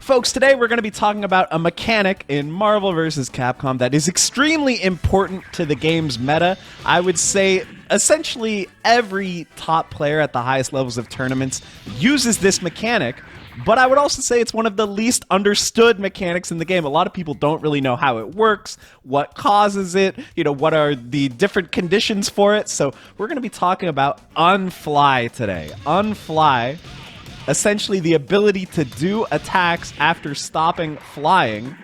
Folks, today we're going to be talking about a mechanic in Marvel vs. Capcom that is extremely important to the game's meta. I would say essentially every top player at the highest levels of tournaments uses this mechanic, but I would also say it's one of the least understood mechanics in the game. A lot of people don't really know how it works, what causes it, what are the different conditions for it. So we're going to be talking about unfly today. Unfly, essentially the ability to do attacks after stopping flying,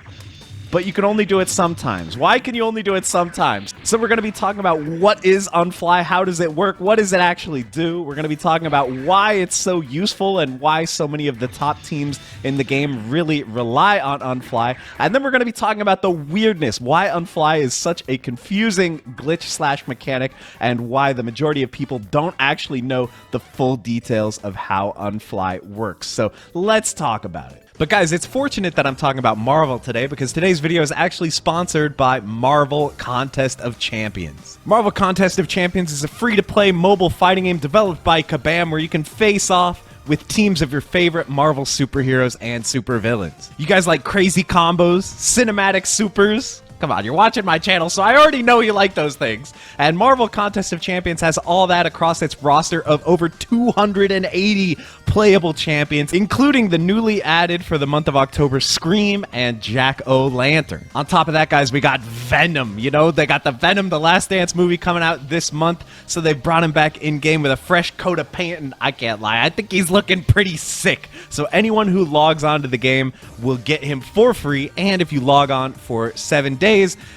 but you can only do it sometimes. Why can you only do it sometimes? So we're going to be talking about what is unfly, how does it work, what does it actually do? We're going to be talking about why it's so useful and why so many of the top teams in the game really rely on unfly. And then we're going to be talking about the weirdness, why unfly is such a confusing glitch / mechanic, and why the majority of people don't actually know the full details of how unfly works. So let's talk about it. But guys, it's fortunate that I'm talking about Marvel today because today's video is actually sponsored by Marvel Contest of Champions. Marvel Contest of Champions is a free-to-play mobile fighting game developed by Capcom where you can face off with teams of your favorite Marvel superheroes and supervillains. You guys like crazy combos, cinematic supers? Come on, you're watching my channel, so I already know you like those things. And Marvel Contest of Champions has all that across its roster of over 280 playable champions, including the newly added for the month of October Scream and Jack-O-Lantern. On top of that, guys, we got Venom. They got the Venom The Last Dance movie coming out this month, so they brought him back in-game with a fresh coat of paint, and I can't lie, I think he's looking pretty sick. So anyone who logs on to the game will get him for free, and if you log on for 7 days,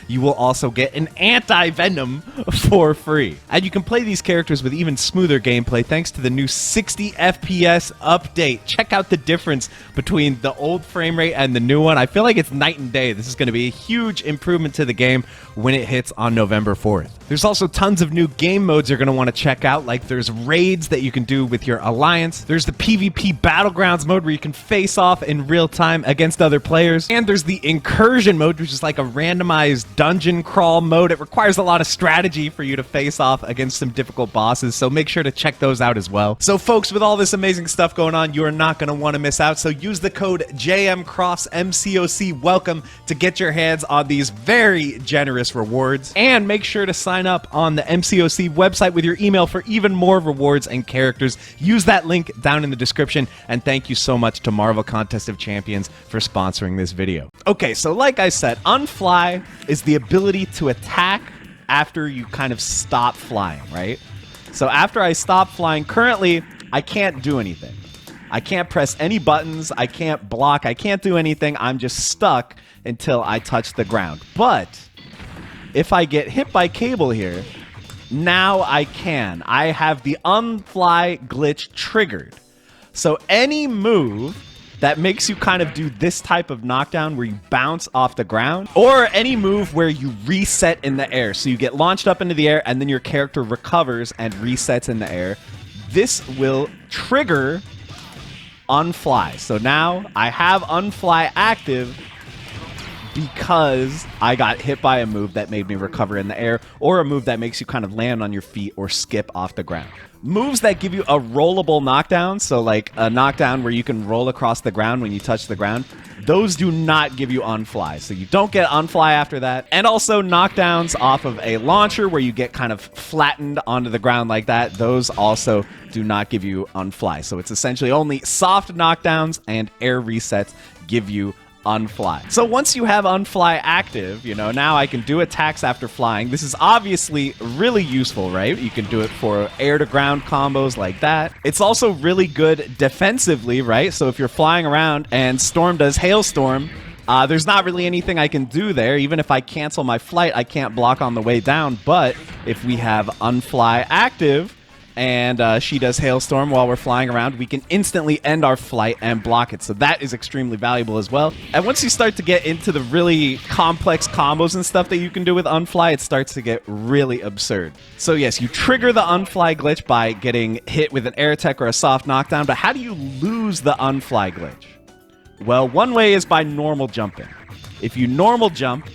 you will also get an anti-Venom for free. And you can play these characters with even smoother gameplay thanks to the new 60 FPS update. Check out the difference between the old frame rate and the new one. I feel like it's night and day. This is going to be a huge improvement to the game when it hits on November 4th. There's also tons of new game modes you're going to want to check out, like there's raids that you can do with your alliance. There's the PvP Battlegrounds mode where you can face off in real time against other players. And there's the Incursion mode, which is like a randomized dungeon crawl mode. It requires a lot of strategy for you to face off against some difficult bosses, so make sure to check those out as well. So folks, with all this amazing stuff going on, you are not going to want to miss out, so use the code jmcrofts MCOC welcome to get your hands on these very generous rewards. And make sure to sign up on the MCOC website with your email for even more rewards and characters. Use that link down in the description, and thank you so much to Marvel Contest of Champions for sponsoring this video. Okay, so like I said, unfly is the ability to attack after you kind of stop flying, right? So after I stop flying, currently I can't do anything. I can't press any buttons, I can't block, I can't do anything. I'm just stuck until I touch the ground. But if I get hit by cable here, now I can. I have the unfly glitch triggered. So any move that makes you kind of do this type of knockdown where you bounce off the ground, or any move where you reset in the air. So you get launched up into the air and then your character recovers and resets in the air. This will trigger unfly. So now I have unfly active because I got hit by a move that made me recover in the air, or a move that makes you kind of land on your feet or skip off the ground. Moves that give you a rollable knockdown, so like a knockdown where you can roll across the ground when you touch the ground, those do not give you unfly. So you don't get unfly after that. And also knockdowns off of a launcher where you get kind of flattened onto the ground like that, those also do not give you unfly. So it's essentially only soft knockdowns and air resets give you unfly. So once you have unfly active, now I can do attacks after flying. This is obviously really useful, right? You can do it for air-to-ground combos like that. It's also really good defensively, right? So if you're flying around and Storm does Hailstorm, there's not really anything I can do there. Even if I cancel my flight, I can't block on the way down. But if we have unfly active, and she does Hailstorm while we're flying around, we can instantly end our flight and block it. So that is extremely valuable as well. And once you start to get into the really complex combos and stuff that you can do with unfly, it starts to get really absurd. So yes, you trigger the unfly glitch by getting hit with an air attack or a soft knockdown, but how do you lose the unfly glitch? Well, one way is by normal jumping. If you normal jump,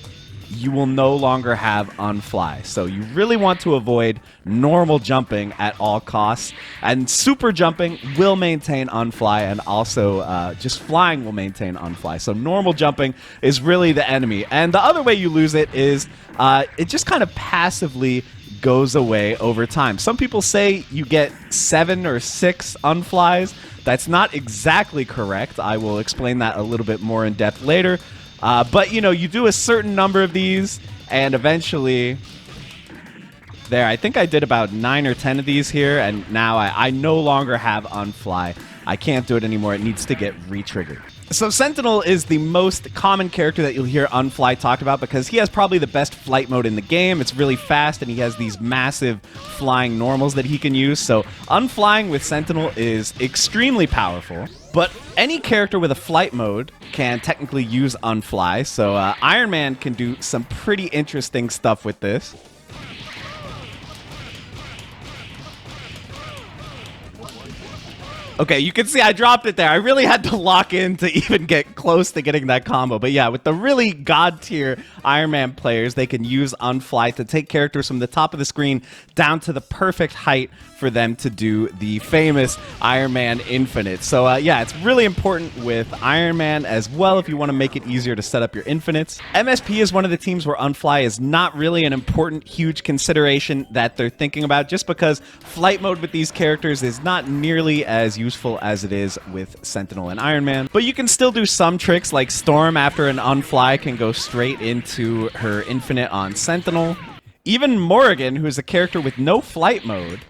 you will no longer have unfly. So you really want to avoid normal jumping at all costs. And super jumping will maintain unfly, and also just flying will maintain unfly. So normal jumping is really the enemy. And the other way you lose it is it just kind of passively goes away over time. Some people say you get 7 or 6 unflies. That's not exactly correct. I will explain that a little bit more in depth later. But, you know, you do a certain number of these, and eventually... There, I think I did about 9 or 10 of these here, and now I no longer have unfly. I can't do it anymore. It needs to get re-triggered. So Sentinel is the most common character that you'll hear unfly talked about because he has probably the best flight mode in the game. It's really fast, and he has these massive flying normals that he can use. So unflying with Sentinel is extremely powerful. But any character with a flight mode can technically use unfly. So Iron Man can do some pretty interesting stuff with this. Okay, you can see I dropped it there. I really had to lock in to even get close to getting that combo. But yeah, with the really god-tier Iron Man players, they can use unfly to take characters from the top of the screen down to the perfect height for them to do the famous Iron Man Infinite. So yeah, it's really important with Iron Man as well if you want to make it easier to set up your infinites. MSP is one of the teams where unfly is not really an important, huge consideration that they're thinking about, just because flight mode with these characters is not nearly as useful as it is with Sentinel and Iron Man. But you can still do some tricks, like Storm after an unfly can go straight into her infinite on Sentinel. Even Morrigan, who is a character with no flight mode,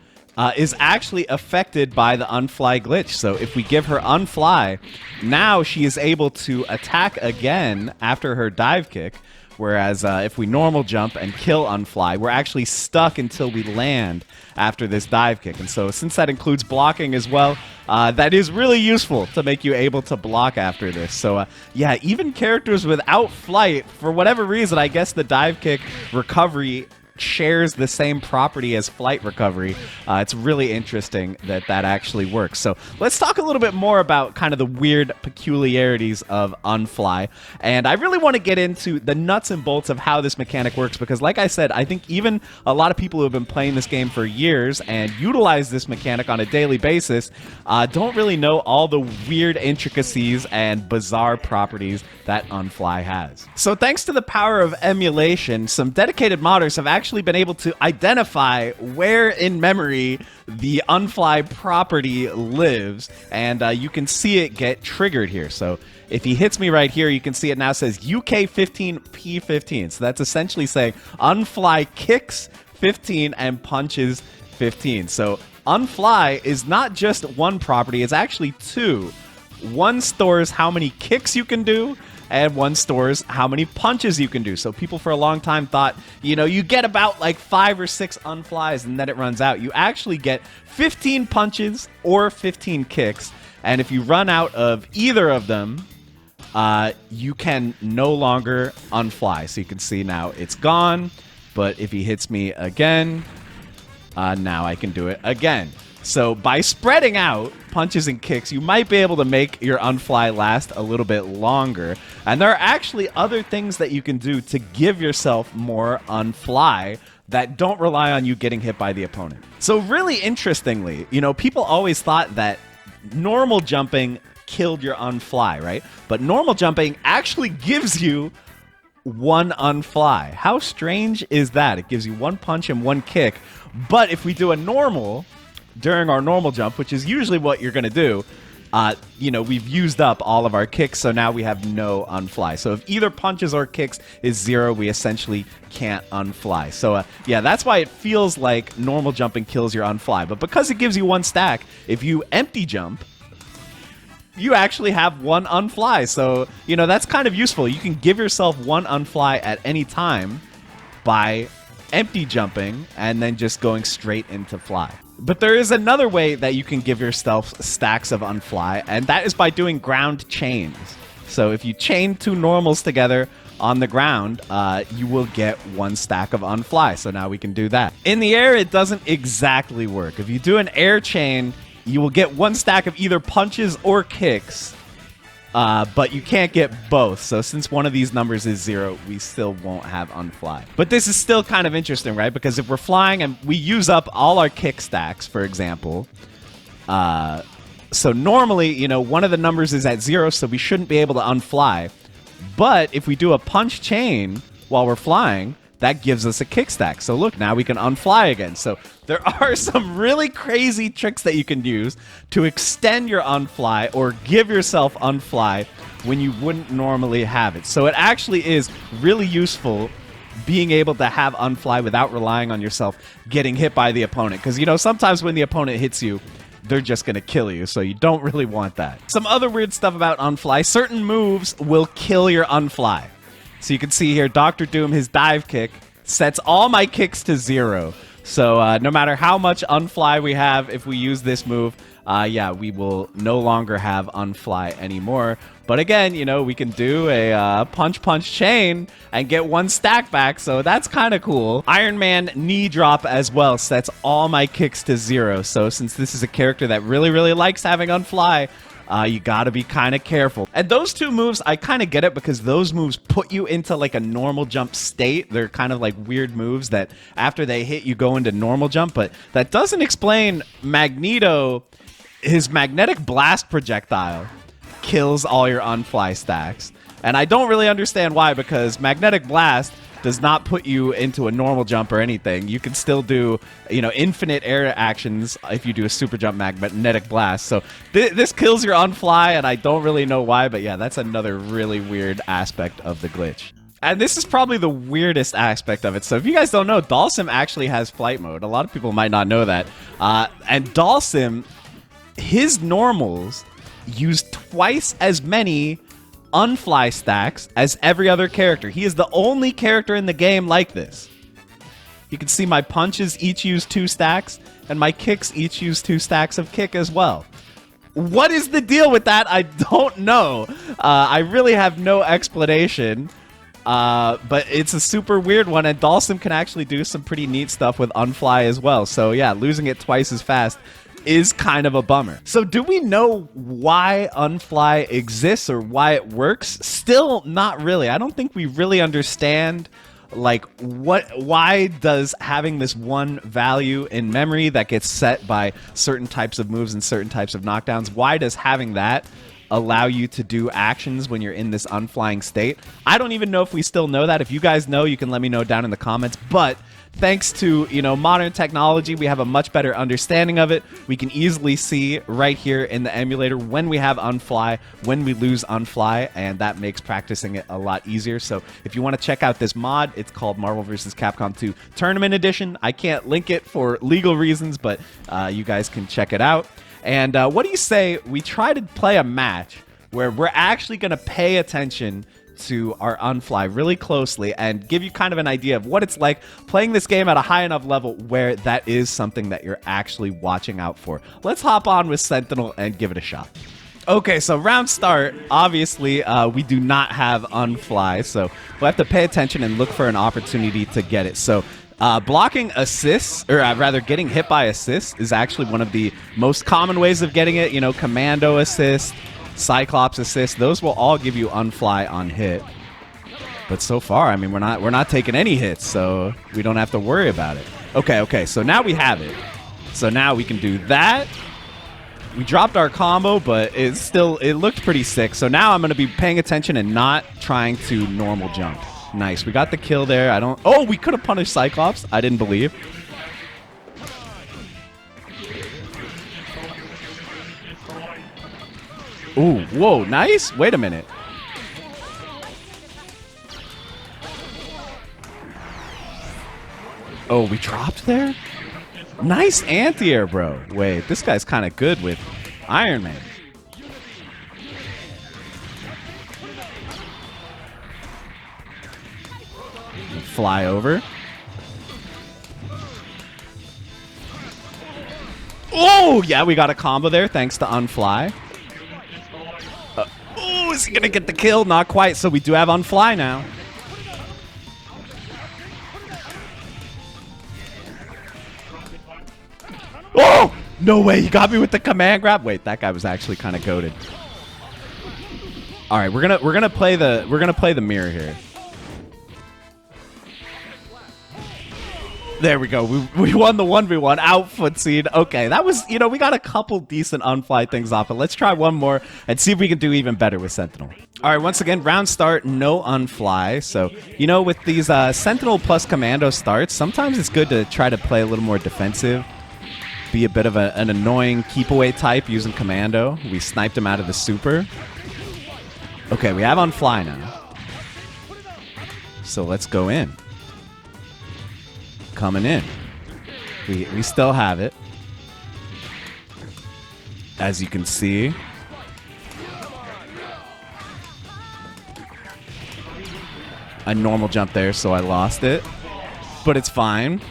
is actually affected by the unfly glitch. So if we give her unfly, now she is able to attack again after her dive kick, whereas if we normal jump and kill unfly, we're actually stuck until we land after this dive kick. And so since that includes blocking as well, that is really useful to make you able to block after this. So yeah, even characters without flight, for whatever reason, I guess the dive kick recovery shares the same property as flight recovery. It's really interesting that that actually works. So let's talk a little bit more about kind of the weird peculiarities of unfly. And I really want to get into the nuts and bolts of how this mechanic works, because like I said, I think even a lot of people who have been playing this game for years and utilize this mechanic on a daily basis don't really know all the weird intricacies and bizarre properties that unfly has. So thanks to the power of emulation, some dedicated modders have actually been able to identify where in memory the unfly property lives, and you can see it get triggered here. So if he hits me right here, you can see it now says UK15P15. So that's essentially saying unfly kicks 15 and punches 15. So unfly is not just one property, it's actually two. One stores how many kicks you can do, and one stores how many punches you can do. So people for a long time thought, you know, you get about like 5 or 6 unflies and then it runs out. You actually get 15 punches or 15 kicks. And if you run out of either of them, you can no longer unfly. So you can see now it's gone. But if he hits me again, now I can do it again. So by spreading out punches and kicks, you might be able to make your unfly last a little bit longer. And there are actually other things that you can do to give yourself more unfly that don't rely on you getting hit by the opponent. So really interestingly, you know, people always thought that normal jumping killed your unfly, right? But normal jumping actually gives you one unfly. How strange is that? It gives you one punch and one kick. But if we do a normal during our normal jump, which is usually what you're going to do, you know, we've used up all of our kicks, so now we have no unfly. So if either punches or kicks is 0, we essentially can't unfly. So yeah, that's why it feels like normal jumping kills your unfly. But because it gives you one stack, if you empty jump, you actually have one unfly. So, you know, that's kind of useful. You can give yourself one unfly at any time by empty jumping and then just going straight into fly. But there is another way that you can give yourself stacks of unfly, and that is by doing ground chains. So if you chain 2 normals together on the ground, you will get 1 stack of unfly. So now we can do that. In the air, it doesn't exactly work. If you do an air chain, you will get 1 stack of either punches or kicks. but you can't get both. So since one of these numbers is 0, we still won't have unfly. But this is still kind of interesting, right? Because if we're flying and we use up all our kick stacks, for example, so normally, you know, one of the numbers is at 0, so we shouldn't be able to unfly. But if we do a punch chain while we're flying, that gives us a kick stack. So look, now we can unfly again. So there are some really crazy tricks that you can use to extend your unfly or give yourself unfly when you wouldn't normally have it. So it actually is really useful being able to have unfly without relying on yourself getting hit by the opponent. Because, you know, sometimes when the opponent hits you, they're just going to kill you, so you don't really want that. Some other weird stuff about unfly. Certain moves will kill your unfly. So you can see here, Dr. Doom, his dive kick sets all my kicks to 0. So no matter how much unfly we have, if we use this move, yeah, we will no longer have unfly anymore. But again, you know, we can do a punch chain and get 1 stack back, so that's kind of cool. Iron Man knee drop as well sets all my kicks to 0. So since this is a character that really likes having unfly, you gotta be kind of careful. And those 2 moves, I kind of get it because those moves put you into like a normal jump state. They're kind of like weird moves that after they hit, you go into normal jump. But that doesn't explain Magneto. His magnetic blast projectile kills all your unfly stacks. And I don't really understand why, because magnetic blast does not put you into a normal jump or anything. You can still do, you know, infinite air actions if you do a super jump magnetic blast. So this kills your unfly, and I don't really know why, but yeah, that's another really weird aspect of the glitch. And this is probably the weirdest aspect of it. So if you guys don't know, Dalsim actually has flight mode. A lot of people might not know that. And Dalsim, his normals use twice as many unfly stacks as every other character. He is the only character in the game like this. You can see my punches each use 2 stacks, and my kicks each use 2 stacks of kick as well. What is the deal with that? I don't know. I really have no explanation. But it's a super weird one, and Dalsim can actually do some pretty neat stuff with unfly as well. So yeah, losing it twice as fast is kind of a bummer. So do we know why unfly exists or why it works? Still not really. I don't think we really understand like why does having this one value in memory that gets set by certain types of moves and certain types of knockdowns, why does having that allow you to do actions when you're in this unflying state? I don't even know if we still know that. If you guys know, you can let me know down in the comments. But thanks to, you know, modern technology, we have a much better understanding of it. We can easily see right here in the emulator when we have unfly, when we lose unfly, and that makes practicing it a lot easier. So if you want to check out this mod, it's called Marvel vs. Capcom 2 Tournament Edition. I can't link it for legal reasons, but you guys can check it out. And what do you say we try to play a match where we're actually going to pay attention to our unfly really closely and give you kind of an idea of what it's like playing this game at a high enough level where that is something that you're actually watching out for. Let's hop on with Sentinel and give it a shot. Okay, so round start, obviously, we do not have unfly, so we'll have to pay attention and look for an opportunity to get it. So blocking assists, or rather getting hit by assists, is actually one of the most common ways of getting it. You know, commando assist, Cyclops assist, those will all give you unfly on hit. But so far, I mean, we're not taking any hits, so we don't have to worry about it. Okay, so now we have it. So now we can do that. We dropped our combo, but it looked pretty sick. So now I'm going to be paying attention and not trying to normal jump. Nice, we got the kill there. Oh, we could have punished Cyclops. I didn't believe. Ooh, whoa, nice. Wait a minute. Oh, we dropped there? Nice anti-air, bro. Wait, this guy's kind of good with Iron Man. Fly over. Oh, yeah, we got a combo there thanks to unfly. Oh, is he going to get the kill? Not quite, so we do have unfly now. Oh! No way, he got me with the command grab. Wait, that guy was actually kind of goated. All right, we're gonna play the mirror here. There we go. We won the 1v1 out footsied. Okay, that was, you know, we got a couple decent unfly things off, but let's try one more and see if we can do even better with Sentinel. All right, once again, round start, no unfly. So, you know, with these Sentinel plus Commando starts, sometimes it's good to try to play a little more defensive, be a bit of an annoying keep away type using Commando. We sniped him out of the super. Okay, we have unfly now. So let's go in. Coming in. We still have it. As you can see. A normal jump there, so I lost it. But it's fine.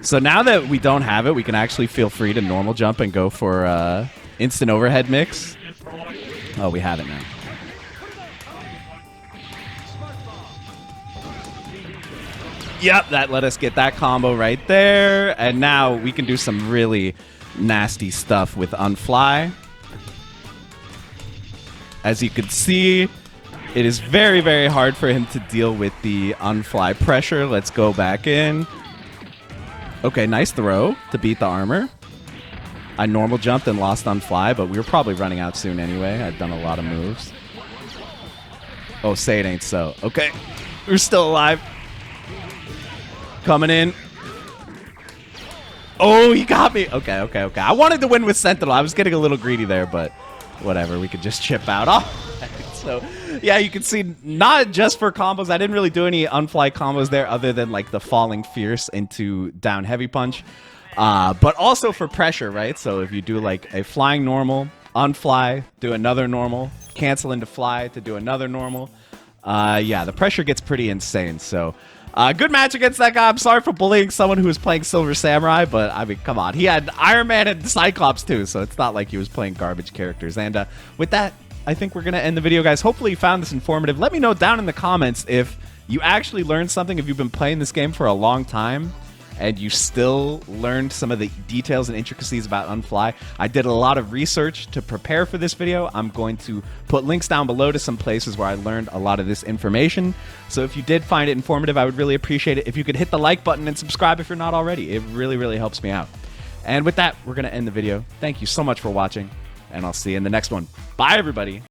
So now that we don't have it, we can actually feel free to normal jump and go for instant overhead mix. Oh, we have it now. Yep, that let us get that combo right there. And now we can do some really nasty stuff with unfly. As you can see, it is very, very hard for him to deal with the unfly pressure. Let's go back in. Okay, nice throw to beat the armor. I normal jumped and lost unfly, but we were probably running out soon anyway. I'd done a lot of moves. Oh, say it ain't so. Okay, we're still alive. Coming in. Oh, he got me. Okay, okay, okay. I wanted to win with Sentinel. I was getting a little greedy there, but whatever. We could just chip out. Oh, so, yeah, you can see not just for combos. I didn't really do any unfly combos there other than, like, the falling fierce into down heavy punch. But also for pressure, right? So if you do, like, a flying normal, unfly, do another normal, cancel into fly to do another normal. Yeah, the pressure gets pretty insane, so... good match against that guy. I'm sorry for bullying someone who was playing Silver Samurai, but I mean, come on. He had Iron Man and Cyclops too, so it's not like he was playing garbage characters. And with that, I think we're going to end the video, guys. Hopefully you found this informative. Let me know down in the comments if you actually learned something, if you've been playing this game for a long time and you still learned some of the details and intricacies about unfly. I did a lot of research to prepare for this video. I'm going to put links down below to some places where I learned a lot of this information. So if you did find it informative, I would really appreciate it if you could hit the like button and subscribe if you're not already. It really, really helps me out. And with that, we're going to end the video. Thank you so much for watching, and I'll see you in the next one. Bye, everybody.